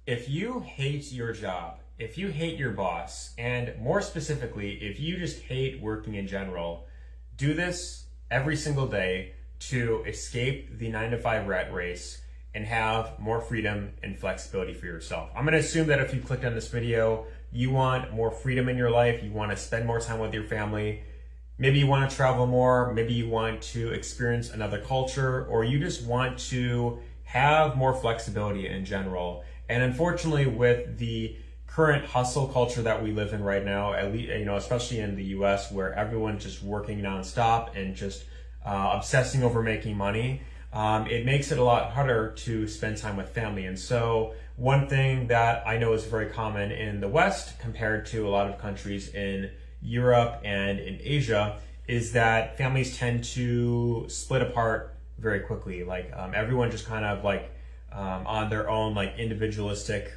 If you hate your job, if you hate your boss, and more specifically, if you just hate working in general, do this every single day to escape the 9 to 5 rat race and have more freedom and flexibility for yourself. I'm gonna assume that if you clicked on this video, you want more freedom in your life, you wanna spend more time with your family, maybe you wanna travel more, maybe you want to experience another culture, or you just want to have more flexibility in general. And unfortunately, with the current hustle culture that we live in right now, at least, especially in the US, where everyone's just working nonstop and just obsessing over making money, it makes it a lot harder to spend time with family. And so one thing that I know is very common in the West compared to a lot of countries in Europe and in Asia is that families tend to split apart very quickly. Everyone just kind of on their own individualistic,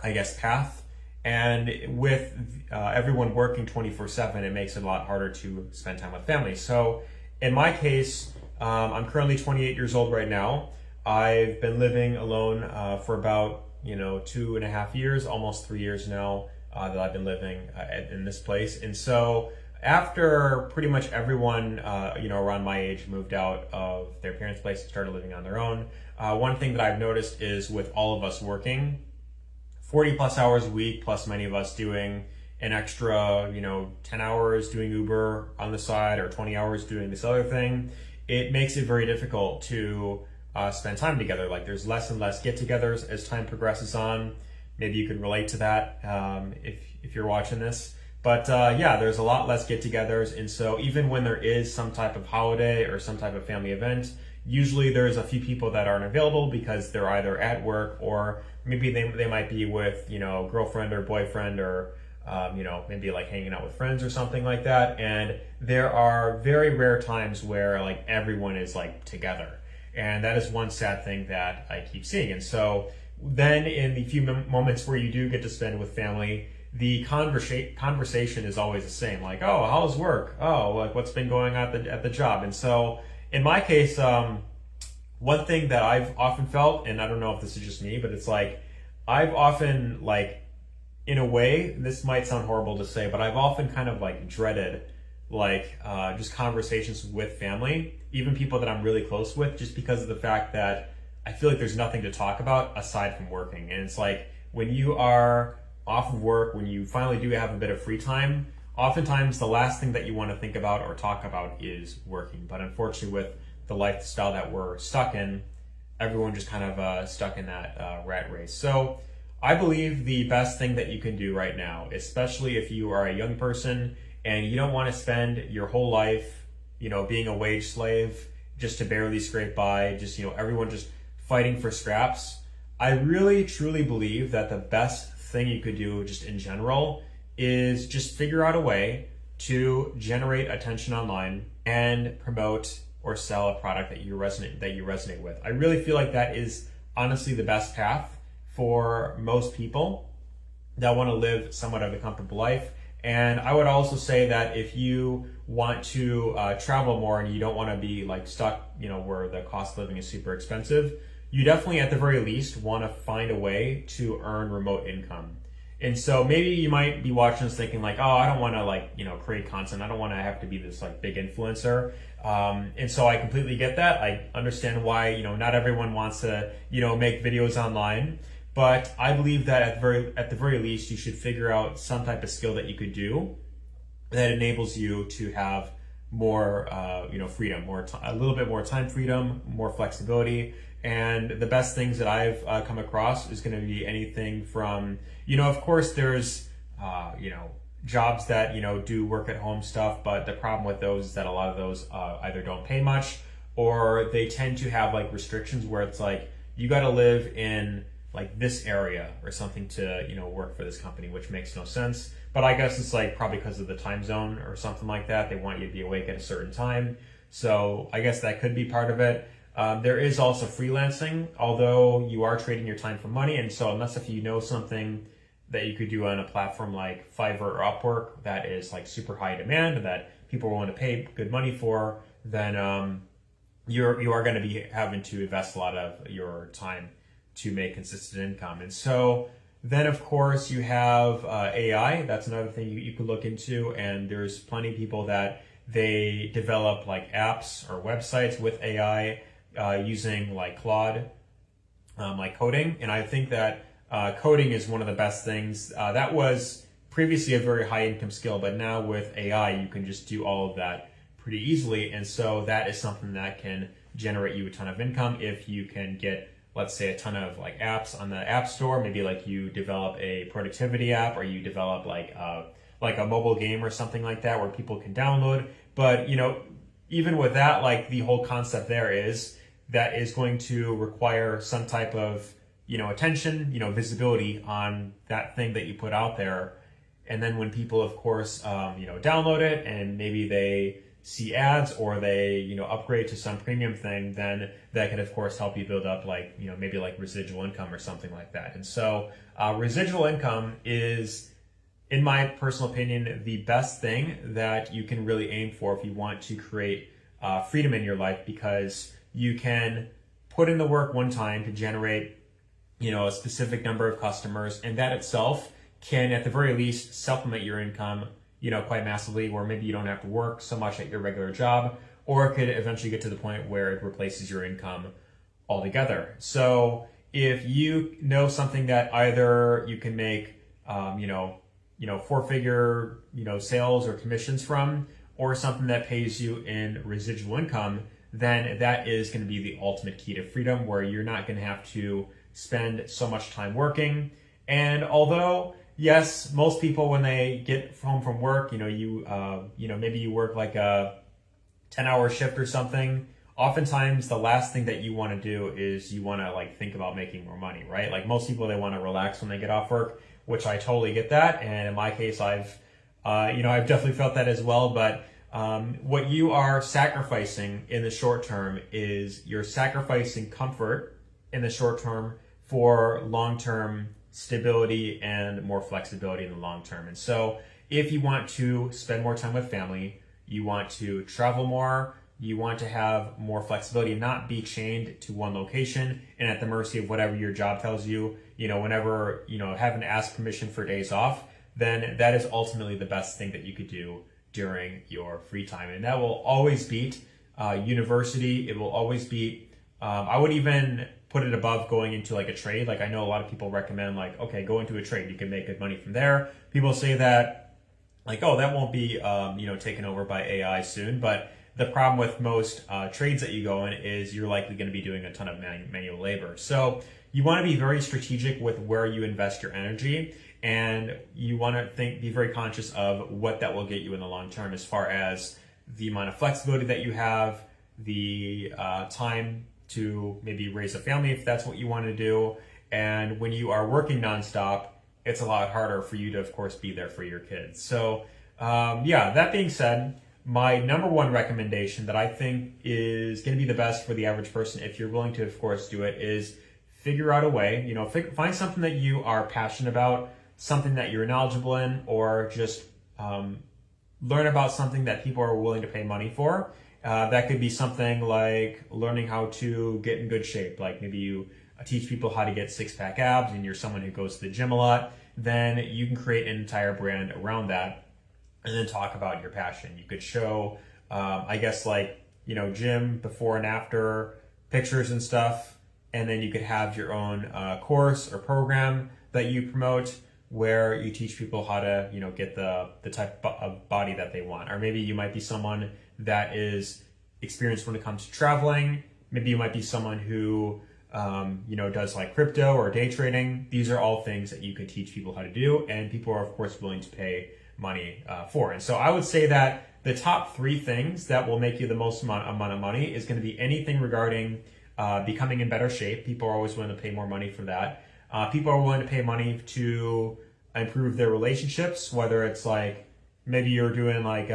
I guess, path. And with everyone working 24/7, it makes it a lot harder to spend time with family. So in my case, I'm currently 28 years old right now. I've been living alone for about 2.5 years, almost 3 years now that I've been living in this place. And so after pretty much everyone around my age moved out of their parents' place and started living on their own, one thing that I've noticed is with all of us working 40 plus hours a week, plus many of us doing an extra 10 hours doing Uber on the side or 20 hours doing this other thing, it makes it very difficult to spend time together. There's less and less get-togethers as time progresses on. Maybe you can relate to that if you're watching this. But there's a lot less get-togethers, and so even when there is some type of holiday or some type of family event, usually there's a few people that aren't available because they're either at work or maybe they might be with girlfriend or boyfriend or maybe hanging out with friends or something like that. And there are very rare times where everyone is together, and that is one sad thing that I keep seeing. And so then in the few moments where you do get to spend with family, the conversation is always the same. Oh, how's work? Oh, what's been going on at the job? And so in my case, one thing that I've often felt, and I don't know if this is just me, but it's I've often in a way, this might sound horrible to say, but I've often kind of dreaded just conversations with family, even people that I'm really close with, just because of the fact that I feel there's nothing to talk about aside from working. And it's when you are off of work, when you finally do have a bit of free time, oftentimes the last thing that you want to think about or talk about is working. But unfortunately, with the lifestyle that we're stuck in, everyone just kind of stuck in that rat race. So I believe the best thing that you can do right now, especially if you are a young person and you don't want to spend your whole life, being a wage slave just to barely scrape by, just, everyone just fighting for scraps. I really, truly believe that the best thing you could do just in general is just figure out a way to generate attention online and promote or sell a product that you resonate with. I really feel that is honestly the best path for most people that want to live somewhat of a comfortable life. And I would also say that if you want to travel more and you don't want to be stuck, where the cost of living is super expensive, you definitely at the very least want to find a way to earn remote income. And so maybe you might be watching this thinking oh, I don't want to create content. I don't want to have to be this big influencer. And so I completely get that. I understand why, not everyone wants to, make videos online. But I believe that at the very least, you should figure out some type of skill that you could do that enables you to have more, freedom, a little bit more time freedom, more flexibility. And the best things that I've come across is going to be anything from, of course, there's, jobs that, do work at home stuff. But the problem with those is that a lot of those either don't pay much or they tend to have restrictions where it's you got to live in this area or something to, work for this company, which makes no sense. But I guess it's probably because of the time zone or something like that. They want you to be awake at a certain time. So I guess that could be part of it. There is also freelancing, although you are trading your time for money. And so unless if you know something that you could do on a platform like Fiverr or Upwork that is super high demand and that people are willing to pay good money for, then you are going to be having to invest a lot of your time to make consistent income. And so then, of course, you have AI. That's another thing you could look into. And there's plenty of people that they develop like apps or websites with AI using like Claude, like coding. And I think that coding is one of the best things. That was previously a very high income skill, but now with AI, you can just do all of that pretty easily. And so that is something that can generate you a ton of income if you can get, let's say, a ton of like apps on the App Store. Maybe like you develop a productivity app, or you develop like a mobile game or something like that where people can download. But even with that, like the whole concept there is that is going to require some type of attention, visibility on that thing that you put out there. And then when people, of course, download it and maybe they see ads or they, upgrade to some premium thing, then that can, of course, help you build up like, maybe like residual income or something like that. And so residual income is, in my personal opinion, the best thing that you can really aim for if you want to create freedom in your life, because you can put in the work one time to generate, a specific number of customers, and that itself can, at the very least, supplement your income, quite massively, where maybe you don't have to work so much at your regular job, or it could eventually get to the point where it replaces your income altogether. So if you know something that either you can make, four-figure, sales or commissions from, or something that pays you in residual income, then that is going to be the ultimate key to freedom, where you're not going to have to spend so much time working. And although, yes, most people, when they get home from work, maybe you work like a 10-hour shift or something. Oftentimes, the last thing that you want to do is you want to like think about making more money, right? Like most people, they want to relax when they get off work, which I totally get that. And in my case, I've definitely felt that as well. But what you are sacrificing in the short term is you're sacrificing comfort in the short term for long-term stability and more flexibility in the long term. And so if you want to spend more time with family, you want to travel more, you want to have more flexibility and not be chained to one location and at the mercy of whatever your job tells you, whenever, having to ask permission for days off, then that is ultimately the best thing that you could do during your free time. And that will always beat university. It will always beat, I would even put it above going into like a trade. Like I know a lot of people recommend like, okay, go into a trade. You can make good money from there. People say that like, oh, that won't be, taken over by AI soon. But the problem with most trades that you go in is you're likely going to be doing a ton of manual labor. So you want to be very strategic with where you invest your energy, and you want to be very conscious of what that will get you in the long term, as far as the amount of flexibility that you have, the time to maybe raise a family if that's what you want to do. And when you are working nonstop, it's a lot harder for you to, of course, be there for your kids. So that being said, my number one recommendation that I think is going to be the best for the average person, if you're willing to, of course, do it, is figure out a way, find something that you are passionate about, something that you're knowledgeable in, or just learn about something that people are willing to pay money for. That could be something like learning how to get in good shape. Like maybe you teach people how to get six-pack abs and you're someone who goes to the gym a lot. Then you can create an entire brand around that and then talk about your passion. You could show, gym before and after pictures and stuff. And then you could have your own course or program that you promote, where you teach people how to, get the type of body that they want. Or maybe you might be someone that is experienced when it comes to traveling. Maybe you might be someone who, does like crypto or day trading. These are all things that you could teach people how to do, and people are, of course, willing to pay money for. And so I would say that the top three things that will make you the most amount of money is going to be anything regarding becoming in better shape. People are always willing to pay more money for that. People are willing to pay money to improve their relationships, whether it's like maybe you're doing like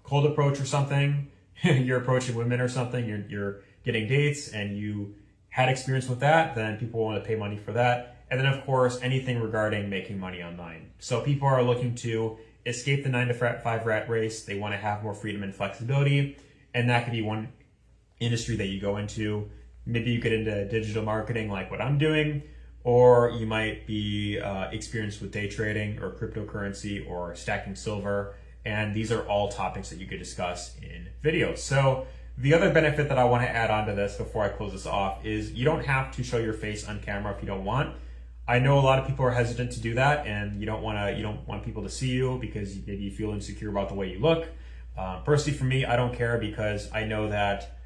cold approach or something. You're approaching women or something. You're getting dates and you had experience with that. Then people want to pay money for that. And then of course anything regarding making money online. So people are looking to escape the 9-to-5 rat race. They want to have more freedom and flexibility, and that could be one industry that you go into. maybe you get into digital marketing like what I'm doing, or you might be experienced with day trading or cryptocurrency or stacking silver. And these are all topics that you could discuss in videos. So the other benefit that I want to add on to this before I close this off is you don't have to show your face on camera if you don't want. I know a lot of people are hesitant to do that, and you don't want people to see you because maybe you feel insecure about the way you look. Personally, for me, I don't care because I know that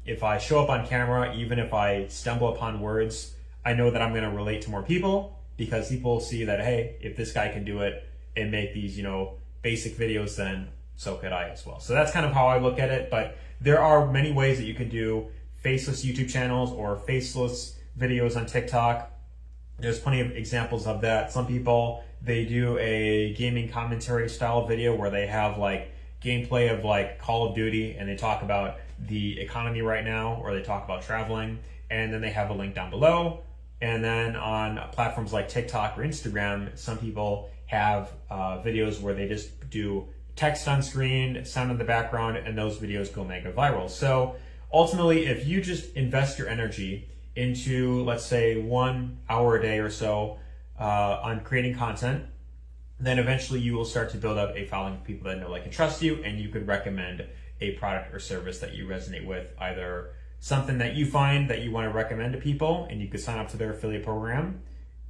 if I show up on camera, even if I stumble upon words, I know that I'm going to relate to more people because people see that, hey, if this guy can do it and make these, basic videos, then so could I as well. So that's kind of how I look at it. But there are many ways that you could do faceless YouTube channels or faceless videos on TikTok. There's plenty of examples of that. Some people, they do a gaming commentary style video where they have like gameplay of like Call of Duty and they talk about the economy right now, or they talk about traveling, and then they have a link down below. And then on platforms like TikTok or Instagram, some people have videos where they just do text on screen, sound in the background, and those videos go mega viral. So ultimately, if you just invest your energy into, let's say, 1 hour a day or so on creating content, then eventually you will start to build up a following of people that know, like, and trust you, and you could recommend a product or service that you resonate with, either something that you find that you want to recommend to people, and you could sign up to their affiliate program,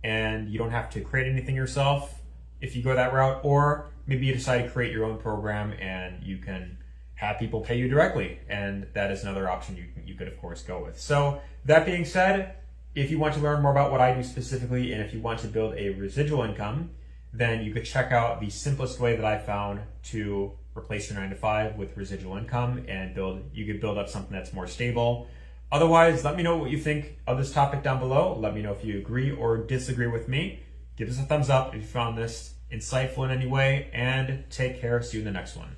and you don't have to create anything yourself if you go that route, or maybe you decide to create your own program and you can have people pay you directly, and that is another option you could of course go with. So that being said, if you want to learn more about what I do specifically, and if you want to build a residual income, then you could check out the simplest way that I found to replace your 9-to-5 with residual income, and you could build up something that's more stable. Otherwise, let me know what you think of this topic down below. Let me know if you agree or disagree with me. Give us a thumbs up if you found this insightful in any way, and take care. See you in the next one.